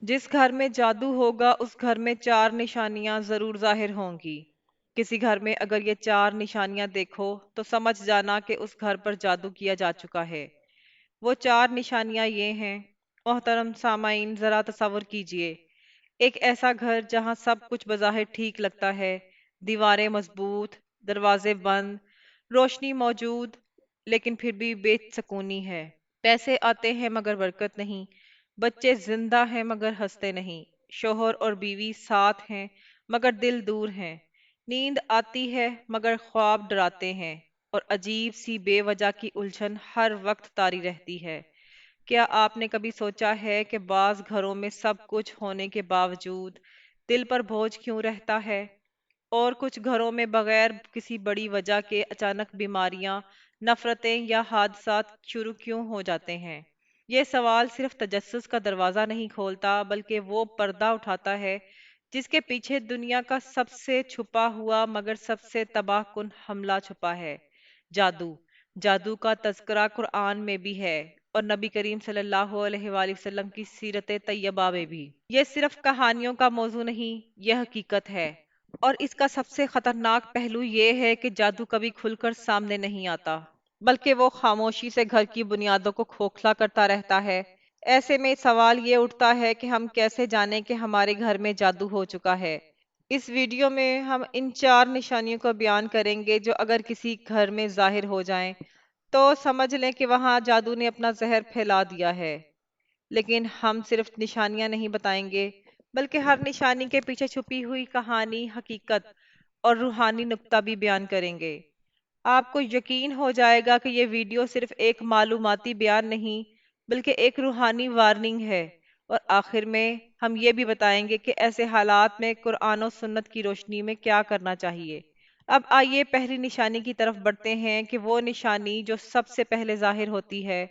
جس گھر میں جادو ہوگا اس گھر میں چار نشانیاں ضرور ظاہر ہوں گی۔ کسی گھر میں اگر یہ چار نشانیاں دیکھو تو سمجھ جانا کہ اس گھر پر جادو کیا جا چکا ہے۔ وہ چار نشانیاں یہ ہیں۔ محترم سامعین، ذرا تصور کیجئے ایک ایسا گھر جہاں سب کچھ بظاہر ٹھیک لگتا ہے، دیواریں مضبوط، دروازے بند، روشنی موجود، لیکن پھر بھی بے سکونی ہے۔ پیسے آتے ہیں مگر برکت نہیں، بچے زندہ ہیں مگر ہنستے نہیں، شوہر اور بیوی ساتھ ہیں مگر دل دور ہیں، نیند آتی ہے مگر خواب ڈراتے ہیں، اور عجیب سی بے وجہ کی الجھن ہر وقت طاری رہتی ہے۔ کیا آپ نے کبھی سوچا ہے کہ بعض گھروں میں سب کچھ ہونے کے باوجود دل پر بوجھ کیوں رہتا ہے، اور کچھ گھروں میں بغیر کسی بڑی وجہ کے اچانک بیماریاں، نفرتیں یا حادثات شروع کیوں ہو جاتے ہیں؟ یہ سوال صرف تجسس کا دروازہ نہیں کھولتا بلکہ وہ پردہ اٹھاتا ہے جس کے پیچھے دنیا کا سب سے چھپا ہوا مگر سب سے تباہ کن حملہ چھپا ہے: جادو۔ جادو کا تذکرہ قرآن میں بھی ہے اور نبی کریم صلی اللہ علیہ وآلہ وسلم کی سیرت طیبہ میں بھی۔ یہ صرف کہانیوں کا موضوع نہیں، یہ حقیقت ہے۔ اور اس کا سب سے خطرناک پہلو یہ ہے کہ جادو کبھی کھل کر سامنے نہیں آتا، بلکہ وہ خاموشی سے گھر کی بنیادوں کو کھوکھلا کرتا رہتا ہے۔ ایسے میں سوال یہ اٹھتا ہے کہ ہم کیسے جانیں کہ ہمارے گھر میں جادو ہو چکا ہے؟ اس ویڈیو میں ہم ان چار نشانیوں کو بیان کریں گے جو اگر کسی گھر میں ظاہر ہو جائیں تو سمجھ لیں کہ وہاں جادو نے اپنا زہر پھیلا دیا ہے۔ لیکن ہم صرف نشانیاں نہیں بتائیں گے، بلکہ ہر نشانی کے پیچھے چھپی ہوئی کہانی، حقیقت اور روحانی نکتہ بھی بیان کریں گے۔ آپ کو یقین ہو جائے گا کہ یہ ویڈیو صرف ایک معلوماتی بیان نہیں بلکہ ایک روحانی وارننگ ہے، اور آخر میں ہم یہ بھی بتائیں گے کہ ایسے حالات میں قرآن و سنت کی روشنی میں کیا کرنا چاہیے۔ اب آئیے پہلی نشانی کی طرف بڑھتے ہیں، کہ وہ نشانی جو سب سے پہلے ظاہر ہوتی ہے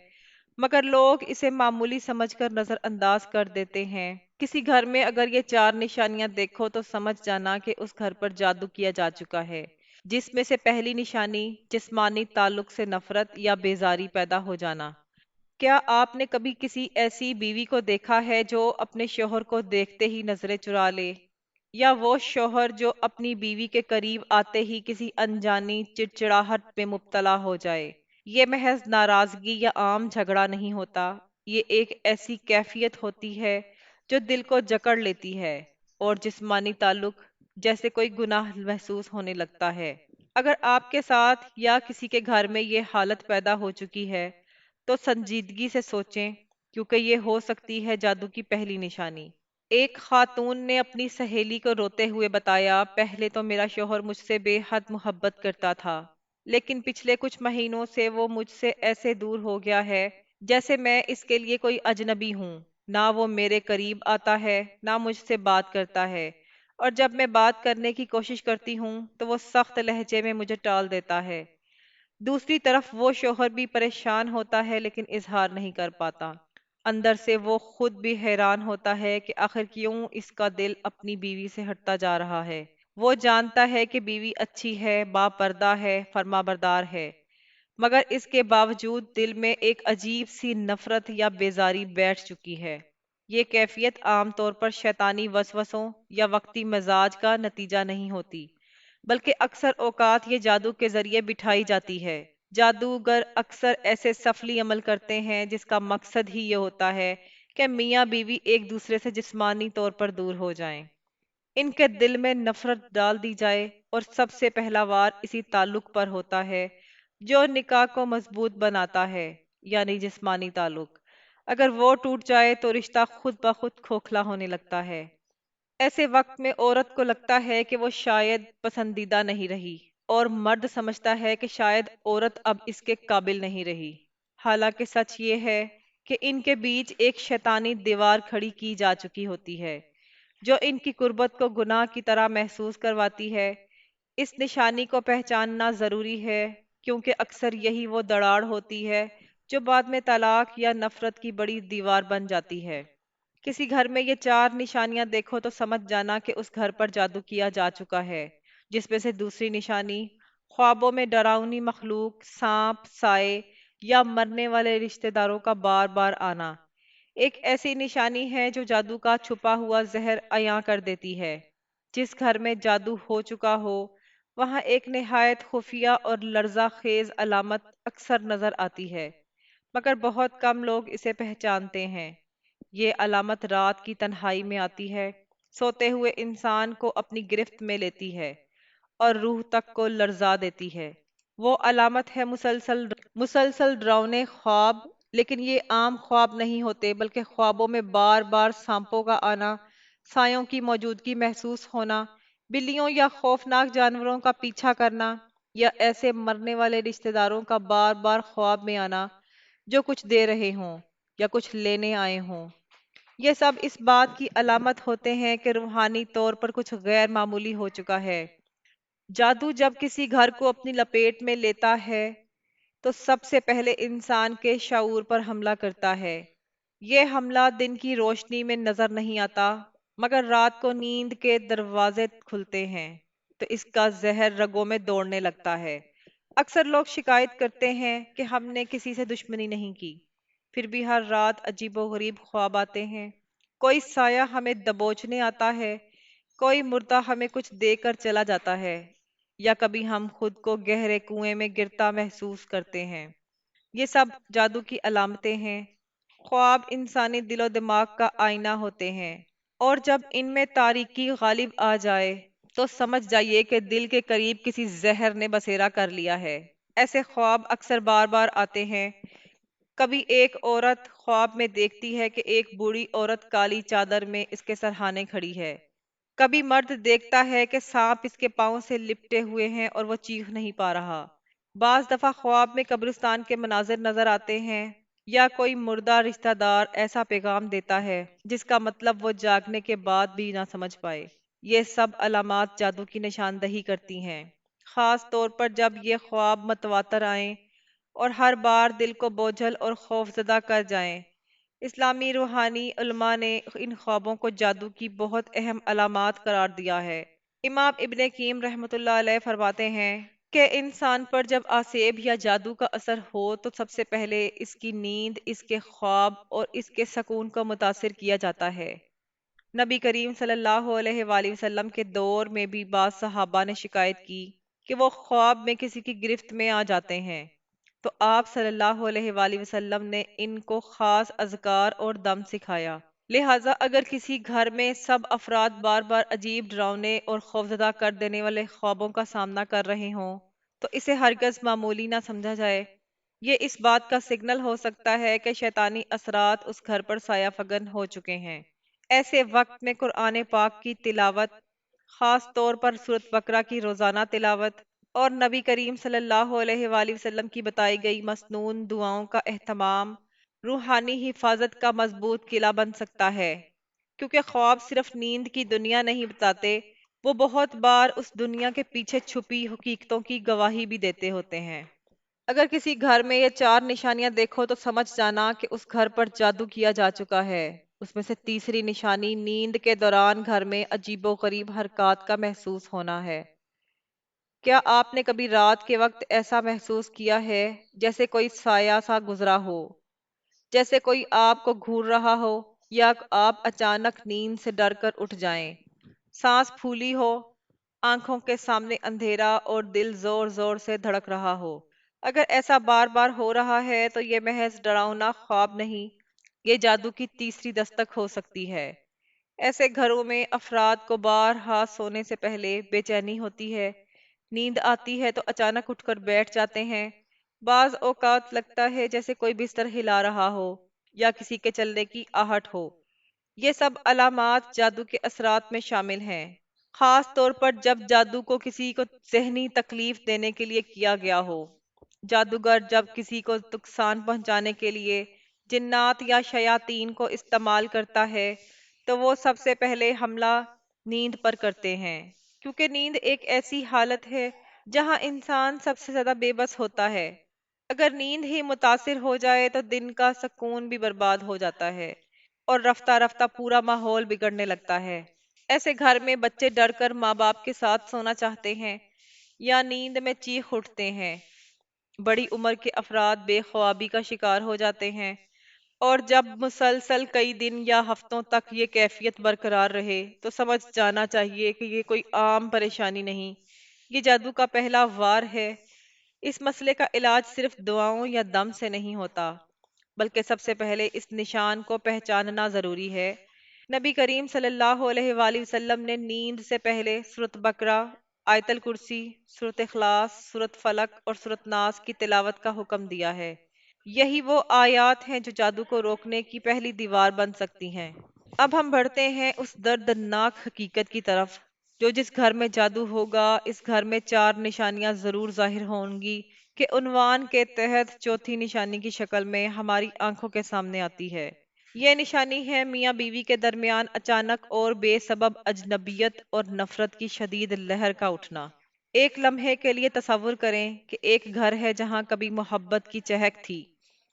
مگر لوگ اسے معمولی سمجھ کر نظر انداز کر دیتے ہیں۔ کسی گھر میں اگر یہ چار نشانیاں دیکھو تو سمجھ جانا کہ اس گھر پر جادو کیا جا چکا ہے، جس میں سے پہلی نشانی جسمانی تعلق سے نفرت یا بیزاری پیدا ہو جانا۔ کیا آپ نے کبھی کسی ایسی بیوی کو دیکھا ہے جو اپنے شوہر کو دیکھتے ہی نظریں چرا لے، یا وہ شوہر جو اپنی بیوی کے قریب آتے ہی کسی انجانی چڑچڑاہٹ میں مبتلا ہو جائے؟ یہ محض ناراضگی یا عام جھگڑا نہیں ہوتا، یہ ایک ایسی کیفیت ہوتی ہے جو دل کو جکڑ لیتی ہے، اور جسمانی تعلق جیسے کوئی گناہ محسوس ہونے لگتا ہے۔ اگر آپ کے ساتھ یا کسی کے گھر میں یہ حالت پیدا ہو چکی ہے تو سنجیدگی سے سوچیں، کیونکہ یہ ہو سکتی ہے جادو کی پہلی نشانی۔ ایک خاتون نے اپنی سہیلی کو روتے ہوئے بتایا، پہلے تو میرا شوہر مجھ سے بے حد محبت کرتا تھا، لیکن پچھلے کچھ مہینوں سے وہ مجھ سے ایسے دور ہو گیا ہے جیسے میں اس کے لیے کوئی اجنبی ہوں۔ نہ وہ میرے قریب آتا ہے، نہ مجھ سے بات کرتا ہے، اور جب میں بات کرنے کی کوشش کرتی ہوں تو وہ سخت لہجے میں مجھے ٹال دیتا ہے۔ دوسری طرف وہ شوہر بھی پریشان ہوتا ہے لیکن اظہار نہیں کر پاتا۔ اندر سے وہ خود بھی حیران ہوتا ہے کہ آخر کیوں اس کا دل اپنی بیوی سے ہٹتا جا رہا ہے۔ وہ جانتا ہے کہ بیوی اچھی ہے، با پردہ ہے، فرما بردار ہے، مگر اس کے باوجود دل میں ایک عجیب سی نفرت یا بیزاری بیٹھ چکی ہے۔ یہ کیفیت عام طور پر شیطانی وسوسوں یا وقتی مزاج کا نتیجہ نہیں ہوتی، بلکہ اکثر اوقات یہ جادو کے ذریعے بٹھائی جاتی ہے۔ جادوگر اکثر ایسے سفلی عمل کرتے ہیں جس کا مقصد ہی یہ ہوتا ہے کہ میاں بیوی ایک دوسرے سے جسمانی طور پر دور ہو جائیں، ان کے دل میں نفرت ڈال دی جائے، اور سب سے پہلا وار اسی تعلق پر ہوتا ہے جو نکاح کو مضبوط بناتا ہے، یعنی جسمانی تعلق۔ اگر وہ ٹوٹ جائے تو رشتہ خود بخود کھوکھلا ہونے لگتا ہے۔ ایسے وقت میں عورت کو لگتا ہے کہ وہ شاید پسندیدہ نہیں رہی، اور مرد سمجھتا ہے کہ شاید عورت اب اس کے قابل نہیں رہی۔ حالانکہ سچ یہ ہے کہ ان کے بیچ ایک شیطانی دیوار کھڑی کی جا چکی ہوتی ہے جو ان کی قربت کو گناہ کی طرح محسوس کرواتی ہے۔ اس نشانی کو پہچاننا ضروری ہے، کیونکہ اکثر یہی وہ دراڑ ہوتی ہے جو بعد میں طلاق یا نفرت کی بڑی دیوار بن جاتی ہے۔ کسی گھر میں یہ چار نشانیاں دیکھو تو سمجھ جانا کہ اس گھر پر جادو کیا جا چکا ہے۔ جس میں سے دوسری نشانی: خوابوں میں ڈراؤنی مخلوق، سانپ، سائے یا مرنے والے رشتہ داروں کا بار بار آنا۔ ایک ایسی نشانی ہے جو جادو کا چھپا ہوا زہر عیاں کر دیتی ہے۔ جس گھر میں جادو ہو چکا ہو، وہاں ایک نہایت خفیہ اور لرزہ خیز علامت اکثر نظر آتی ہے، مگر بہت کم لوگ اسے پہچانتے ہیں۔ یہ علامت رات کی تنہائی میں آتی ہے، سوتے ہوئے انسان کو اپنی گرفت میں لیتی ہے اور روح تک کو لرزا دیتی ہے۔ وہ علامت ہے مسلسل ڈراونے خواب، لیکن یہ عام خواب نہیں ہوتے، بلکہ خوابوں میں بار بار سانپوں کا آنا، سایوں کی موجودگی محسوس ہونا، بلیوں یا خوفناک جانوروں کا پیچھا کرنا، یا ایسے مرنے والے رشتہ داروں کا بار بار خواب میں آنا جو کچھ دے رہے ہوں یا کچھ لینے آئے ہوں۔ یہ سب اس بات کی علامت ہوتے ہیں کہ روحانی طور پر کچھ غیر معمولی ہو چکا ہے۔ جادو جب کسی گھر کو اپنی لپیٹ میں لیتا ہے تو سب سے پہلے انسان کے شعور پر حملہ کرتا ہے۔ یہ حملہ دن کی روشنی میں نظر نہیں آتا، مگر رات کو نیند کے دروازے کھلتے ہیں تو اس کا زہر رگوں میں دوڑنے لگتا ہے۔ اکثر لوگ شکایت کرتے ہیں کہ ہم نے کسی سے دشمنی نہیں کی، پھر بھی ہر رات عجیب و غریب خواب آتے ہیں۔ کوئی سایہ ہمیں دبوچنے آتا ہے، کوئی مردہ ہمیں کچھ دے کر چلا جاتا ہے، یا کبھی ہم خود کو گہرے کنویں میں گرتا محسوس کرتے ہیں۔ یہ سب جادو کی علامتیں ہیں۔ خواب انسانی دل و دماغ کا آئینہ ہوتے ہیں، اور جب ان میں تاریکی غالب آ جائے تو سمجھ جائیے کہ دل کے قریب کسی زہر نے بسیرا کر لیا ہے۔ ایسے خواب اکثر بار بار آتے ہیں۔ کبھی ایک عورت خواب میں دیکھتی ہے کہ ایک بوڑھی عورت کالی چادر میں اس کے سرہانے کھڑی ہے۔ کبھی مرد دیکھتا ہے کہ سانپ اس کے پاؤں سے لپٹے ہوئے ہیں اور وہ چیخ نہیں پا رہا۔ بعض دفعہ خواب میں قبرستان کے مناظر نظر آتے ہیں، یا کوئی مردہ رشتہ دار ایسا پیغام دیتا ہے جس کا مطلب وہ جاگنے کے بعد بھی نہ سمجھ پائے۔ یہ سب علامات جادو کی نشاندہی کرتی ہیں، خاص طور پر جب یہ خواب متواتر آئیں اور ہر بار دل کو بوجھل اور خوفزدہ کر جائیں۔ اسلامی روحانی علماء نے ان خوابوں کو جادو کی بہت اہم علامات قرار دیا ہے۔ امام ابن قیم رحمۃ اللہ علیہ فرماتے ہیں کہ انسان پر جب آسیب یا جادو کا اثر ہو تو سب سے پہلے اس کی نیند، اس کے خواب اور اس کے سکون کو متاثر کیا جاتا ہے۔ نبی کریم صلی اللہ علیہ وآلہ وسلم کے دور میں بھی بعض صحابہ نے شکایت کی کہ وہ خواب میں کسی کی گرفت میں آ جاتے ہیں، تو آپ صلی اللہ علیہ وآلہ وسلم نے ان کو خاص اذکار اور دم سکھایا۔ لہٰذا اگر کسی گھر میں سب افراد بار بار عجیب، ڈراؤنے اور خوفزدہ کر دینے والے خوابوں کا سامنا کر رہے ہوں تو اسے ہرگز معمولی نہ سمجھا جائے۔ یہ اس بات کا سگنل ہو سکتا ہے کہ شیطانی اثرات اس گھر پر سایہ فگن ہو چکے ہیں۔ ایسے وقت میں قرآن پاک کی تلاوت، خاص طور پر سورۃ بقرہ کی روزانہ تلاوت، اور نبی کریم صلی اللہ علیہ وآلہ وسلم کی بتائی گئی مسنون دعاؤں کا اہتمام روحانی حفاظت کا مضبوط قلعہ بن سکتا ہے، کیونکہ خواب صرف نیند کی دنیا نہیں بتاتے، وہ بہت بار اس دنیا کے پیچھے چھپی حقیقتوں کی گواہی بھی دیتے ہوتے ہیں۔ اگر کسی گھر میں یہ چار نشانیاں دیکھو تو سمجھ جانا کہ اس گھر پر جادو کیا جا چکا ہے۔ اس میں سے تیسری نشانی نیند کے دوران گھر میں عجیب و غریب حرکات کا محسوس ہونا ہے۔ کیا آپ نے کبھی رات کے وقت ایسا محسوس کیا ہے جیسے کوئی سایہ سا گزرا ہو، جیسے کوئی آپ کو گھور رہا ہو، یا آپ اچانک نیند سے ڈر کر اٹھ جائیں، سانس پھولی ہو، آنکھوں کے سامنے اندھیرا اور دل زور زور سے دھڑک رہا ہو؟ اگر ایسا بار بار ہو رہا ہے تو یہ محض ڈراؤنا خواب نہیں، یہ جادو کی تیسری دستک ہو سکتی ہے۔ ایسے گھروں میں افراد کو بارہا سونے سے پہلے بے چینی ہوتی ہے، نیند آتی ہے تو اچانک اٹھ کر بیٹھ جاتے ہیں، بعض اوقات لگتا ہے جیسے کوئی بستر ہلا رہا ہو یا کسی کے چلنے کی آہٹ ہو۔ یہ سب علامات جادو کے اثرات میں شامل ہیں، خاص طور پر جب جادو کو کسی کو ذہنی تکلیف دینے کے لیے کیا گیا ہو۔ جادوگر جب کسی کو نقصان پہنچانے کے لیے جنات یا شیاطین کو استعمال کرتا ہے تو وہ سب سے پہلے حملہ نیند پر کرتے ہیں، کیونکہ نیند ایک ایسی حالت ہے جہاں انسان سب سے زیادہ بے بس ہوتا ہے۔ اگر نیند ہی متاثر ہو جائے تو دن کا سکون بھی برباد ہو جاتا ہے اور رفتہ رفتہ پورا ماحول بگڑنے لگتا ہے۔ ایسے گھر میں بچے ڈر کر ماں باپ کے ساتھ سونا چاہتے ہیں یا نیند میں چیخ اٹھتے ہیں۔ بڑی عمر کے افراد بے خوابی کا شکار ہو جاتے ہیں۔ اور جب مسلسل کئی دن یا ہفتوں تک یہ کیفیت برقرار رہے تو سمجھ جانا چاہیے کہ یہ کوئی عام پریشانی نہیں، یہ جادو کا پہلا وار ہے۔ اس مسئلے کا علاج صرف دعاؤں یا دم سے نہیں ہوتا، بلکہ سب سے پہلے اس نشان کو پہچاننا ضروری ہے۔ نبی کریم صلی اللہ علیہ وآلہ وسلم نے نیند سے پہلے سورۃ بقرہ، آیت الکرسی، سورۃ اخلاص، سورۃ فلق اور سورۃ ناس کی تلاوت کا حکم دیا ہے۔ یہی وہ آیات ہیں جو جادو کو روکنے کی پہلی دیوار بن سکتی ہیں۔ اب ہم بڑھتے ہیں اس دردناک حقیقت کی طرف، جو جس گھر میں جادو ہوگا اس گھر میں چار نشانیاں ضرور ظاہر ہوں گی، کہ عنوان کے تحت چوتھی نشانی کی شکل میں ہماری آنکھوں کے سامنے آتی ہے۔ یہ نشانی ہے میاں بیوی کے درمیان اچانک اور بے سبب اجنبیت اور نفرت کی شدید لہر کا اٹھنا۔ ایک لمحے کے لیے تصور کریں کہ ایک گھر ہے جہاں کبھی محبت کی چہک تھی،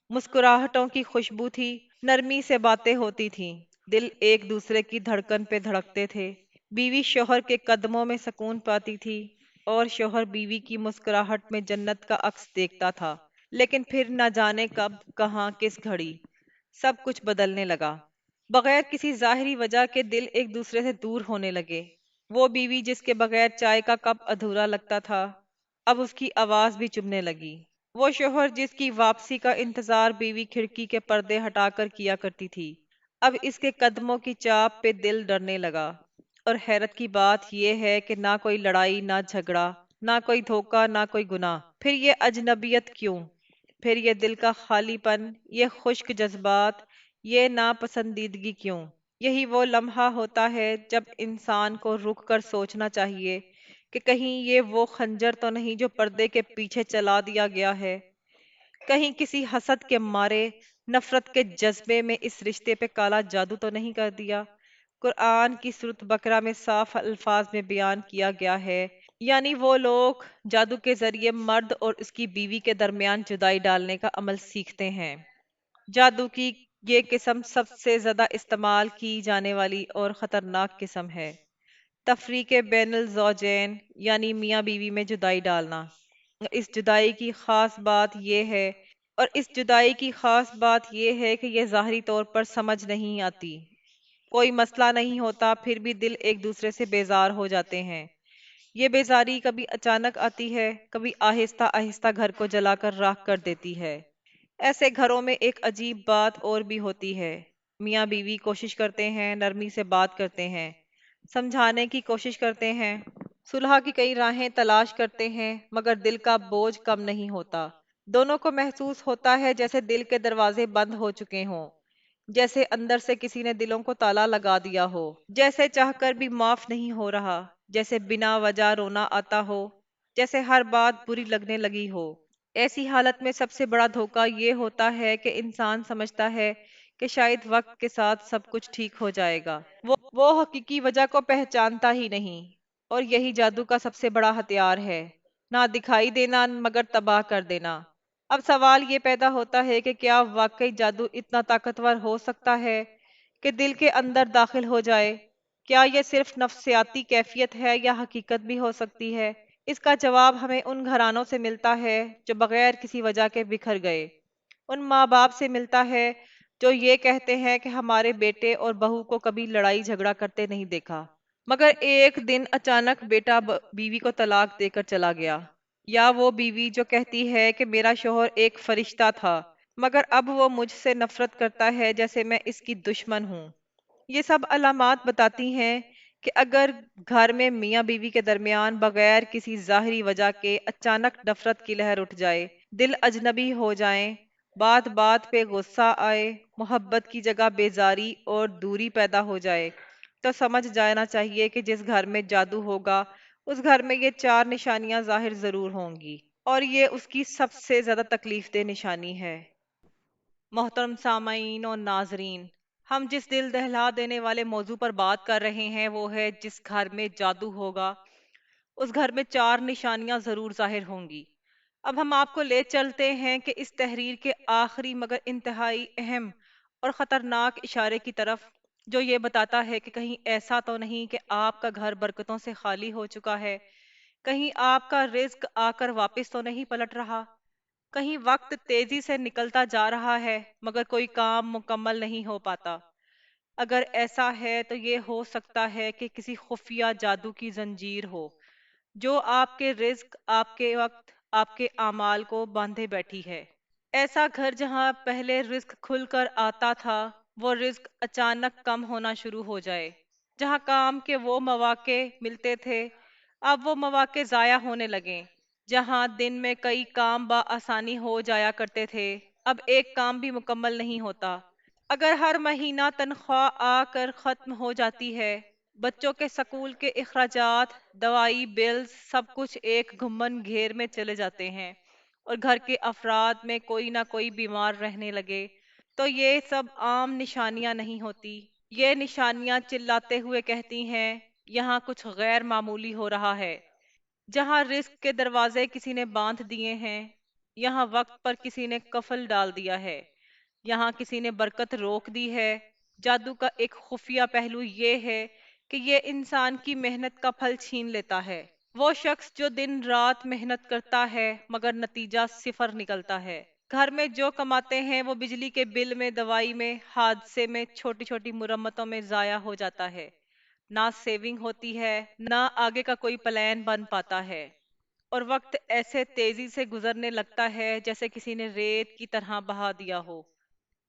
مسکراہٹوں کی خوشبو تھی، نرمی سے باتیں ہوتی تھیں، دل ایک دوسرے کی دھڑکن پہ دھڑکتے تھے، بیوی شوہر کے قدموں میں سکون پاتی تھی اور شوہر بیوی کی مسکراہٹ میں جنت کا عکس دیکھتا تھا۔ لیکن پھر نہ جانے کب، کہاں، کس گھڑی سب کچھ بدلنے لگا۔ بغیر کسی ظاہری وجہ کے دل ایک دوسرے سے دور ہونے لگے۔ وہ بیوی جس کے بغیر چائے کا کپ ادھورا لگتا تھا، اب اس کی آواز بھی چبھنے لگی۔ وہ شوہر جس کی واپسی کا انتظار بیوی کھڑکی کے پردے ہٹا کر کیا کرتی تھی، اب اس کے قدموں کی چاپ پہ دل ڈرنے لگا۔ اور حیرت کی بات یہ ہے کہ نہ کوئی لڑائی، نہ جھگڑا، نہ کوئی دھوکہ، نہ کوئی گناہ، پھر یہ اجنبیت کیوں؟ پھر یہ دل کا خالی پن، یہ خشک جذبات، یہ ناپسندیدگی کیوں؟ یہی وہ لمحہ ہوتا ہے جب انسان کو رک کر سوچنا چاہیے کہ کہیں یہ وہ خنجر تو نہیں جو پردے کے پیچھے چلا دیا گیا ہے، کہیں کسی حسد کے مارے، نفرت کے جذبے میں اس رشتے پہ کالا جادو تو نہیں کر دیا۔ قرآن کی سورۃ بقرہ میں صاف الفاظ میں بیان کیا گیا ہے، یعنی وہ لوگ جادو کے ذریعے مرد اور اس کی بیوی کے درمیان جدائی ڈالنے کا عمل سیکھتے ہیں۔ جادو کی یہ قسم سب سے زیادہ استعمال کی جانے والی اور خطرناک قسم ہے۔ تفریق بین الزوجین، یعنی میاں بیوی میں جدائی ڈالنا۔ اس جدائی کی خاص بات یہ ہے اور اس جدائی کی خاص بات یہ ہے کہ یہ ظاہری طور پر سمجھ نہیں آتی، کوئی مسئلہ نہیں ہوتا، پھر بھی دل ایک دوسرے سے بیزار ہو جاتے ہیں۔ یہ بیزاری کبھی اچانک آتی ہے، کبھی آہستہ آہستہ گھر کو جلا کر راکھ کر دیتی ہے۔ ایسے گھروں میں ایک عجیب بات اور بھی ہوتی ہے۔ میاں بیوی کوشش کرتے ہیں، نرمی سے بات کرتے ہیں، سمجھانے کی کوشش کرتے ہیں، صلح کی کئی راہیں تلاش کرتے ہیں، مگر دل کا بوجھ کم نہیں ہوتا۔ دونوں کو محسوس ہوتا ہے جیسے دل کے دروازے بند ہو چکے ہوں، جیسے اندر سے کسی نے دلوں کو تالا لگا دیا ہو، جیسے چاہ کر بھی معاف نہیں ہو رہا، جیسے بنا وجہ رونا آتا ہو، جیسے ہر بات بری لگنے لگی ہو۔ ایسی حالت میں سب سے بڑا دھوکہ یہ ہوتا ہے کہ انسان سمجھتا ہے کہ شاید وقت کے ساتھ سب کچھ ٹھیک ہو جائے گا۔ وہ حقیقی وجہ کو پہچانتا ہی نہیں، اور یہی جادو کا سب سے بڑا ہتھیار ہے، نہ دکھائی دینا مگر تباہ کر دینا۔ اب سوال یہ پیدا ہوتا ہے کہ کیا واقعی جادو اتنا طاقتور ہو سکتا ہے کہ دل کے اندر داخل ہو جائے؟ کیا یہ صرف نفسیاتی کیفیت ہے یا حقیقت بھی ہو سکتی ہے؟ اس کا جواب ہمیں ان گھرانوں سے ملتا ہے جو بغیر کسی وجہ کے بکھر گئے، ان ماں باپ سے ملتا ہے جو یہ کہتے ہیں کہ ہمارے بیٹے اور بہو کو کبھی لڑائی جھگڑا کرتے نہیں دیکھا، مگر ایک دن اچانک بیٹا بیوی کو طلاق دے کر چلا گیا۔ یا وہ بیوی جو کہتی ہے کہ میرا شوہر ایک فرشتہ تھا، مگر اب وہ مجھ سے نفرت کرتا ہے جیسے میں اس کی دشمن ہوں۔ یہ سب علامات بتاتی ہیں کہ اگر گھر میں میاں بیوی کے درمیان بغیر کسی ظاہری وجہ کے اچانک نفرت کی لہر اٹھ جائے، دل اجنبی ہو جائیں، بات بات پہ غصہ آئے، محبت کی جگہ بیزاری اور دوری پیدا ہو جائے، تو سمجھ جانا چاہیے کہ جس گھر میں جادو ہوگا اس گھر میں یہ چار نشانیاں ظاہر ضرور ہوں گی، اور یہ اس کی سب سے زیادہ تکلیف دہ نشانی ہے۔ محترم سامعین اور ناظرین، ہم جس دل دہلا دینے والے موضوع پر بات کر رہے ہیں وہ ہے جس گھر میں جادو ہوگا اس گھر میں چار نشانیاں ضرور ظاہر ہوں گی۔ اب ہم آپ کو لے چلتے ہیں کہ اس تحریر کے آخری مگر انتہائی اہم اور خطرناک اشارے کی طرف، جو یہ بتاتا ہے کہ کہیں ایسا تو نہیں کہ آپ کا گھر برکتوں سے خالی ہو چکا ہے، کہیں آپ کا رزق آ کر واپس تو نہیں پلٹ رہا۔ کہیں وقت تیزی سے نکلتا جا رہا ہے مگر کوئی کام مکمل نہیں ہو پاتا۔ اگر ایسا ہے تو یہ ہو سکتا ہے کہ کسی خفیہ جادو کی زنجیر ہو جو آپ کے رزق، آپ کے وقت، آپ کے اعمال کو باندھے بیٹھی ہے۔ ایسا گھر جہاں پہلے رزق کھل کر آتا تھا، وہ رزق اچانک کم ہونا شروع ہو جائے۔ جہاں کام کے وہ مواقع ملتے تھے، اب وہ مواقع ضائع ہونے لگیں۔ جہاں دن میں کئی کام بآسانی ہو جایا کرتے تھے، اب ایک کام بھی مکمل نہیں ہوتا۔ اگر ہر مہینہ تنخواہ آ کر ختم ہو جاتی ہے، بچوں کے سکول کے اخراجات، دوائی، بلز، سب کچھ ایک گھمن گھیر میں چلے جاتے ہیں، اور گھر کے افراد میں کوئی نہ کوئی بیمار رہنے لگے، تو یہ سب عام نشانیاں نہیں ہوتی۔ یہ نشانیاں چلاتے ہوئے کہتی ہیں، یہاں کچھ غیر معمولی ہو رہا ہے۔ جہاں رزق کے دروازے کسی نے باندھ دیے ہیں، یہاں وقت پر کسی نے قفل ڈال دیا ہے، یہاں کسی نے برکت روک دی ہے۔ جادو کا ایک خفیہ پہلو یہ ہے کہ یہ انسان کی محنت کا پھل چھین لیتا ہے۔ وہ شخص جو دن رات محنت کرتا ہے مگر نتیجہ صفر نکلتا ہے۔ گھر میں جو کماتے ہیں وہ بجلی کے بل میں، دوائی میں، حادثے میں، چھوٹی چھوٹی مرمتوں میں ضائع ہو جاتا ہے۔ نہ سیونگ ہوتی ہے، نہ آگے کا کوئی پلان بن پاتا ہے، اور وقت ایسے تیزی سے گزرنے لگتا ہے جیسے کسی نے ریت کی طرح بہا دیا ہو۔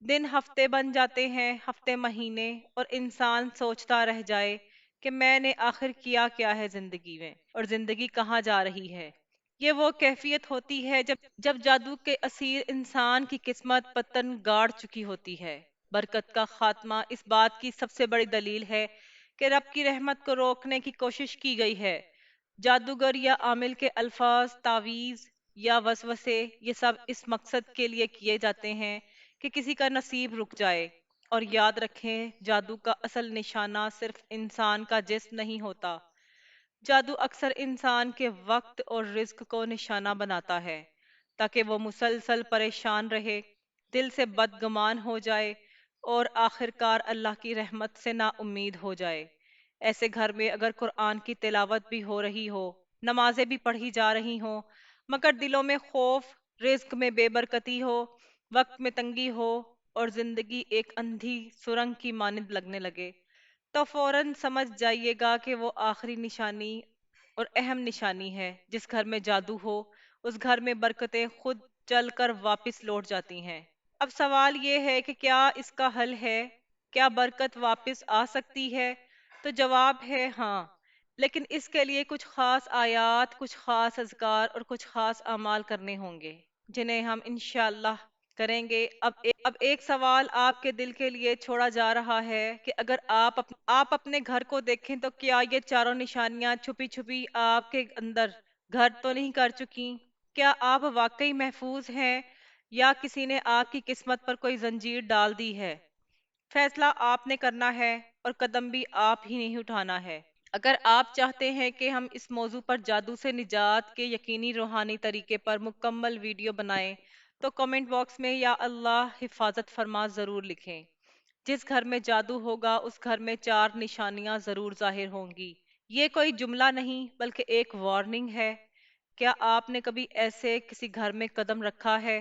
دن ہفتے بن جاتے ہیں، ہفتے مہینے، اور انسان سوچتا رہ جائے کہ میں نے آخر کیا کیا ہے زندگی میں، اور زندگی کہاں جا رہی ہے۔ یہ وہ کیفیت ہوتی ہے جب جادو کے اسیر انسان کی قسمت پتن گاڑ چکی ہوتی ہے۔ برکت کا خاتمہ اس بات کی سب سے بڑی دلیل ہے کہ رب کی رحمت کو روکنے کی کوشش کی گئی ہے۔ جادوگر یا عامل کے الفاظ، تعویذ یا وسوسے، یہ سب اس مقصد کے لیے کیے جاتے ہیں کہ کسی کا نصیب رک جائے۔ اور یاد رکھیں، جادو کا اصل نشانہ صرف انسان کا جسم نہیں ہوتا۔ جادو اکثر انسان کے وقت اور رزق کو نشانہ بناتا ہے تاکہ وہ مسلسل پریشان رہے، دل سے بدگمان ہو جائے، اور آخر کار اللہ کی رحمت سے نا امید ہو جائے۔ ایسے گھر میں اگر قرآن کی تلاوت بھی ہو رہی ہو، نمازیں بھی پڑھی جا رہی ہوں، مگر دلوں میں خوف، رزق میں بے برکتی ہو، وقت میں تنگی ہو، اور زندگی ایک اندھی سرنگ کی مانند لگنے لگے، تو فوراً سمجھ جائیے گا کہ وہ آخری نشانی اور اہم نشانی ہے۔ جس گھر میں جادو ہو، اس گھر میں برکتیں خود چل کر واپس لوٹ جاتی ہیں۔ اب سوال یہ ہے کہ کیا اس کا حل ہے؟ کیا برکت واپس آ سکتی ہے؟ تو جواب ہے ہاں، لیکن اس کے لیے کچھ خاص آیات، کچھ خاص اذکار اور کچھ خاص اعمال کرنے ہوں گے، جنہیں ہم انشاءاللہ کریں گے۔ اب ایک سوال آپ کے دل کے لیے چھوڑا جا رہا ہے کہ اگر آپ اپنے گھر کو دیکھیں تو کیا یہ چاروں نشانیاں چھپی چھپی آپ کے اندر گھر تو نہیں کر چکی؟ کیا آپ واقعی محفوظ ہیں، یا کسی نے آپ کی قسمت پر کوئی زنجیر ڈال دی ہے؟ فیصلہ آپ نے کرنا ہے، اور قدم بھی آپ ہی نہیں اٹھانا ہے۔ اگر آپ چاہتے ہیں کہ ہم اس موضوع پر جادو سے نجات کے یقینی روحانی طریقے پر مکمل ویڈیو بنائیں تو کمنٹ باکس میں یا اللہ حفاظت فرما ضرور لکھیں۔ جس گھر میں جادو ہوگا اس گھر میں چار نشانیاں ضرور ظاہر ہوں گی۔ یہ کوئی جملہ نہیں بلکہ ایک وارننگ ہے۔ کیا آپ نے کبھی ایسے کسی گھر میں قدم رکھا ہے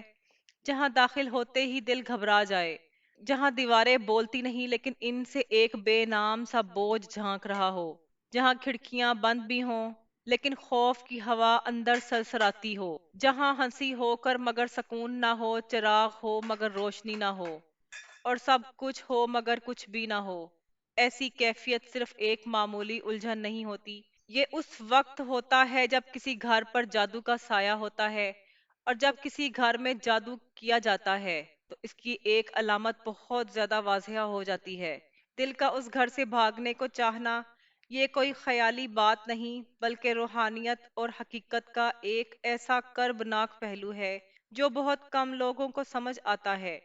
جہاں داخل ہوتے ہی دل گھبرا جائے، جہاں دیواریں بولتی نہیں لیکن ان سے ایک بے نام سا بوجھ جھانک رہا ہو، جہاں کھڑکیاں بند بھی ہوں لیکن خوف کی ہوا اندر سرسراتی ہو، جہاں ہنسی ہو کر مگر سکون نہ ہو، چراغ ہو مگر روشنی نہ ہو، اور سب کچھ ہو مگر کچھ بھی نہ ہو؟ ایسی کیفیت صرف ایک معمولی الجھن نہیں ہوتی، یہ اس وقت ہوتا ہے جب کسی گھر پر جادو کا سایہ ہوتا ہے، اور جب کسی گھر میں جادو کیا جاتا ہے تو اس کی ایک علامت بہت زیادہ واضح ہو جاتی ہے۔ دل کا اس گھر سے بھاگنے کو چاہنا، یہ کوئی خیالی بات نہیں بلکہ روحانیت اور حقیقت کا ایک ایسا کربناک پہلو ہے جو بہت کم لوگوں کو سمجھ آتا ہے۔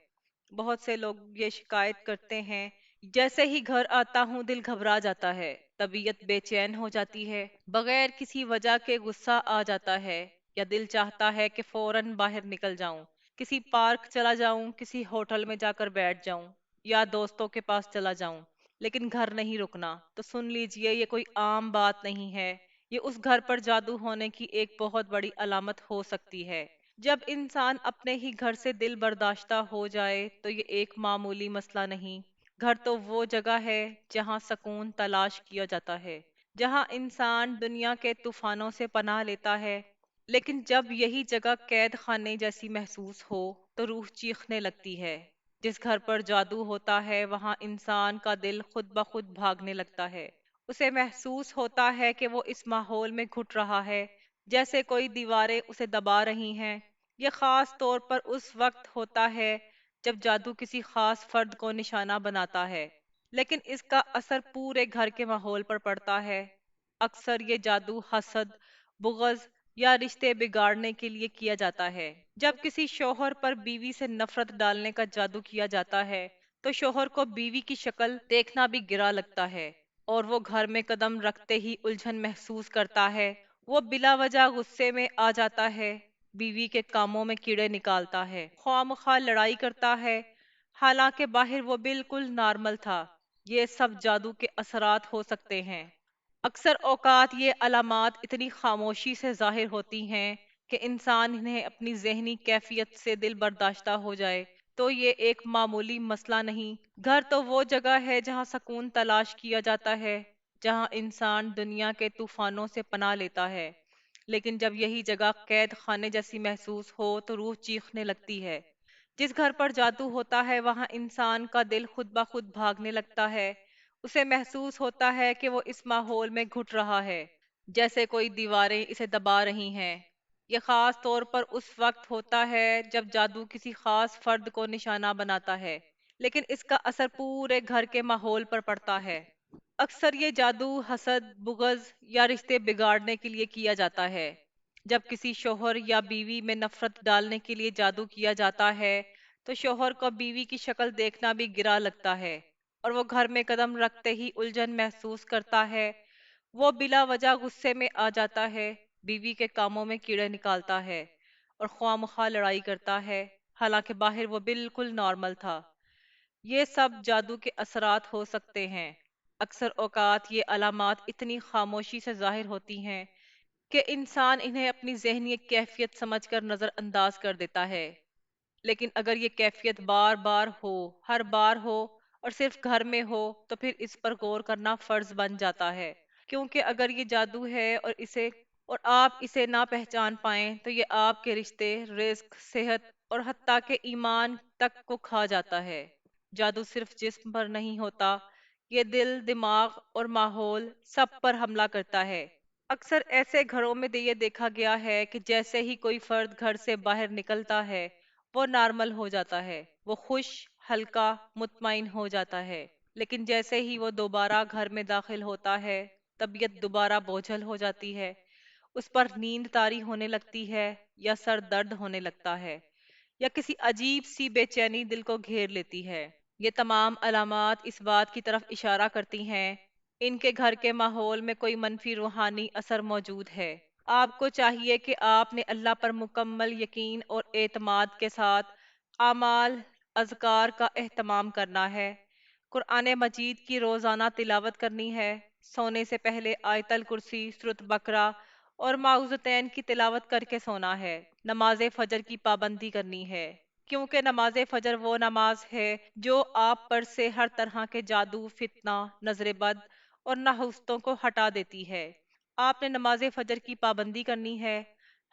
بہت سے لوگ یہ شکایت کرتے ہیں، جیسے ہی گھر آتا ہوں دل گھبرا جاتا ہے، طبیعت بے چین ہو جاتی ہے، بغیر کسی وجہ کے غصہ آ جاتا ہے، یا دل چاہتا ہے کہ فوراً باہر نکل جاؤں، کسی پارک چلا جاؤں، کسی ہوٹل میں جا کر بیٹھ جاؤں، یا دوستوں کے پاس چلا جاؤں، لیکن گھر نہیں رکنا۔ تو سن لیجئے، یہ کوئی عام بات نہیں ہے، یہ اس گھر پر جادو ہونے کی ایک بہت بڑی علامت ہو سکتی ہے۔ جب انسان اپنے ہی گھر سے دل برداشتہ ہو جائے تو یہ ایک معمولی مسئلہ نہیں۔ گھر تو وہ جگہ ہے جہاں سکون تلاش کیا جاتا ہے، جہاں انسان دنیا کے طوفانوں سے پناہ لیتا ہے۔ لیکن جب یہی جگہ قید خانے جیسی محسوس ہو تو روح چیخنے لگتی ہے۔ جس گھر پر جادو ہوتا ہے وہاں انسان کا دل خود بخود بھاگنے لگتا ہے۔ اسے محسوس ہوتا ہے کہ وہ اس ماحول میں گھٹ رہا ہے، جیسے کوئی دیواریں اسے دبا رہی ہیں۔ یہ خاص طور پر اس وقت ہوتا ہے جب جادو کسی خاص فرد کو نشانہ بناتا ہے، لیکن اس کا اثر پورے گھر کے ماحول پر پڑتا ہے۔ اکثر یہ جادو حسد، بغض یا رشتے بگاڑنے کے لیے کیا جاتا ہے۔ جب کسی شوہر پر بیوی سے نفرت ڈالنے کا جادو کیا جاتا ہے تو شوہر کو بیوی کی شکل دیکھنا بھی گرا لگتا ہے، اور وہ گھر میں قدم رکھتے ہی الجھن محسوس کرتا ہے۔ وہ بلا وجہ غصے میں آ جاتا ہے، بیوی کے کاموں میں کیڑے نکالتا ہے، خواہ مخواہ لڑائی کرتا ہے، حالانکہ باہر وہ بالکل نارمل تھا۔ یہ سب جادو کے اثرات ہو سکتے ہیں۔ اکثر اوقات یہ علامات اتنی خاموشی سے ظاہر ہوتی ہیں کہ انسان انہیں اپنی ذہنی کیفیت سے دل برداشتہ ہو جائے تو یہ ایک معمولی مسئلہ نہیں۔ گھر تو وہ جگہ ہے جہاں سکون تلاش کیا جاتا ہے، جہاں انسان دنیا کے طوفانوں سے پناہ لیتا ہے۔ لیکن جب یہی جگہ قید خانے جیسی محسوس ہو تو روح چیخنے لگتی ہے۔ جس گھر پر جادو ہوتا ہے وہاں انسان کا دل خود بخود بھاگنے لگتا ہے۔ اسے محسوس ہوتا ہے کہ وہ اس ماحول میں گھٹ رہا ہے، جیسے کوئی دیواریں اسے دبا رہی ہیں۔ یہ خاص طور پر اس وقت ہوتا ہے جب جادو کسی خاص فرد کو نشانہ بناتا ہے، لیکن اس کا اثر پورے گھر کے ماحول پر پڑتا ہے۔ اکثر یہ جادو حسد، بغض یا رشتے بگاڑنے کے لیے کیا جاتا ہے۔ جب کسی شوہر یا بیوی میں نفرت ڈالنے کے لیے جادو کیا جاتا ہے تو شوہر کو بیوی کی شکل دیکھنا بھی گرا لگتا ہے، اور وہ گھر میں قدم رکھتے ہی الجھن محسوس کرتا ہے۔ وہ بلا وجہ غصے میں آ جاتا ہے، بیوی کے کاموں میں کیڑے نکالتا ہے، اور خواہ مخواہ لڑائی کرتا ہے، حالانکہ باہر وہ بالکل نارمل تھا۔ یہ سب جادو کے اثرات ہو سکتے ہیں۔ اکثر اوقات یہ علامات اتنی خاموشی سے ظاہر ہوتی ہیں کہ انسان انہیں اپنی ذہنی کیفیت سمجھ کر نظر انداز کر دیتا ہے۔ لیکن اگر یہ کیفیت بار بار ہو، ہر بار ہو، اور صرف گھر میں ہو تو پھر اس پر غور کرنا فرض بن جاتا ہے، کیونکہ اگر یہ جادو ہے اور آپ اسے نہ پہچان پائیں تو یہ آپ کے رشتے، رزق، صحت اور حتیٰ کہ ایمان تک کو کھا جاتا ہے۔ جادو صرف جسم پر نہیں ہوتا، یہ دل، دماغ اور ماحول سب پر حملہ کرتا ہے۔ اکثر ایسے گھروں میں یہ دیکھا گیا ہے کہ جیسے ہی کوئی فرد گھر سے باہر نکلتا ہے وہ نارمل ہو جاتا ہے، وہ خوش، ہلکا، مطمئن ہو جاتا ہے۔ لیکن جیسے ہی وہ دوبارہ گھر میں داخل ہوتا ہے طبیعت دوبارہ بوجھل ہو جاتی ہے، اس پر نیند طاری ہونے لگتی ہے، یا سر درد ہونے لگتا ہے، یا کسی عجیب سی بے چینی دل کو گھیر لیتی ہے۔ یہ تمام علامات اس بات کی طرف اشارہ کرتی ہیں ان کے گھر کے ماحول میں کوئی منفی روحانی اثر موجود ہے۔ آپ کو چاہیے کہ آپ نے اللہ پر مکمل یقین اور اعتماد کے ساتھ اعمال، اذکار کا اہتمام کرنا ہے۔ قرآن مجید کی روزانہ تلاوت کرنی ہے، سونے سے پہلے آیت الکرسی، سورۃ بقرہ اور معوذتین کی تلاوت کر کے سونا ہے۔ نماز فجر کی پابندی کرنی ہے، کیونکہ نماز فجر وہ نماز ہے جو آپ پر سے ہر طرح کے جادو، فتنہ، نظر بد اور نحوستوں کو ہٹا دیتی ہے۔ آپ نے نماز فجر کی پابندی کرنی ہے،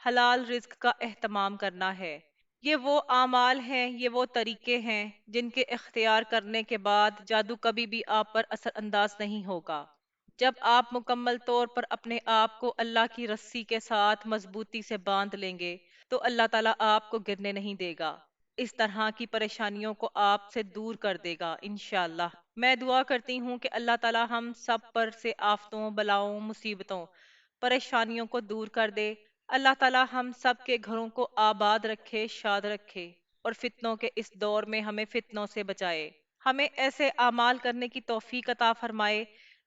حلال رزق کا اہتمام کرنا ہے۔ یہ وہ اعمال ہیں، یہ وہ طریقے ہیں جن کے اختیار کرنے کے بعد جادو کبھی بھی آپ پر اثر انداز نہیں ہوگا۔ جب آپ مکمل طور پر اپنے آپ کو اللہ کی رسی کے ساتھ مضبوطی سے باندھ لیں گے تو اللہ تعالیٰ آپ کو گرنے نہیں دے گا، اس طرح کی پریشانیوں کو آپ سے دور کر دے گا انشاءاللہ۔ میں دعا کرتی ہوں کہ اللہ تعالیٰ ہم سب پر سے آفتوں، بلاؤں، مصیبتوں، پریشانیوں کو دور کر دے۔ اللہ تعالیٰ ہم سب کے گھروں کو آباد رکھے، شاد رکھے، اور فتنوں کے اس دور میں ہمیں فتنوں سے بچائے۔ ہمیں ایسے اعمال کرنے کی توفیق عطا فرمائے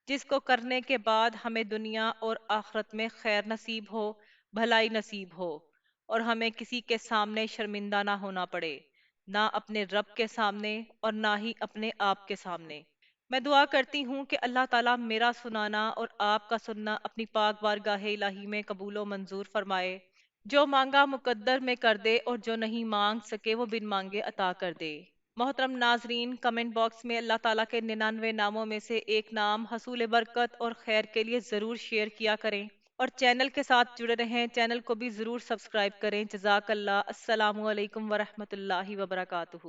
جس کو کرنے کے بعد ہمیں دنیا اور آخرت میں خیر نصیب ہو، بھلائی نصیب ہو، اور ہمیں کسی کے سامنے شرمندہ نہ ہونا پڑے، نہ اپنے رب کے سامنے اور نہ ہی اپنے آپ کے سامنے۔ میں دعا کرتی ہوں کہ اللہ تعالیٰ میرا سنانا اور آپ کا سننا اپنی پاک بارگاہ الہی میں قبول و منظور فرمائے۔ جو مانگا مقدر میں کر دے اور جو نہیں مانگ سکے وہ بن مانگے عطا کر دے۔ محترم ناظرین، کمنٹ باکس میں اللہ تعالیٰ کے 99 ناموں میں سے ایک نام حصول برکت اور خیر کے لیے ضرور شیئر کیا کریں، اور چینل کے ساتھ جڑے رہیں، چینل کو بھی ضرور سبسکرائب کریں۔ جزاک اللہ۔ السلام علیکم ورحمۃ اللہ وبرکاتہ۔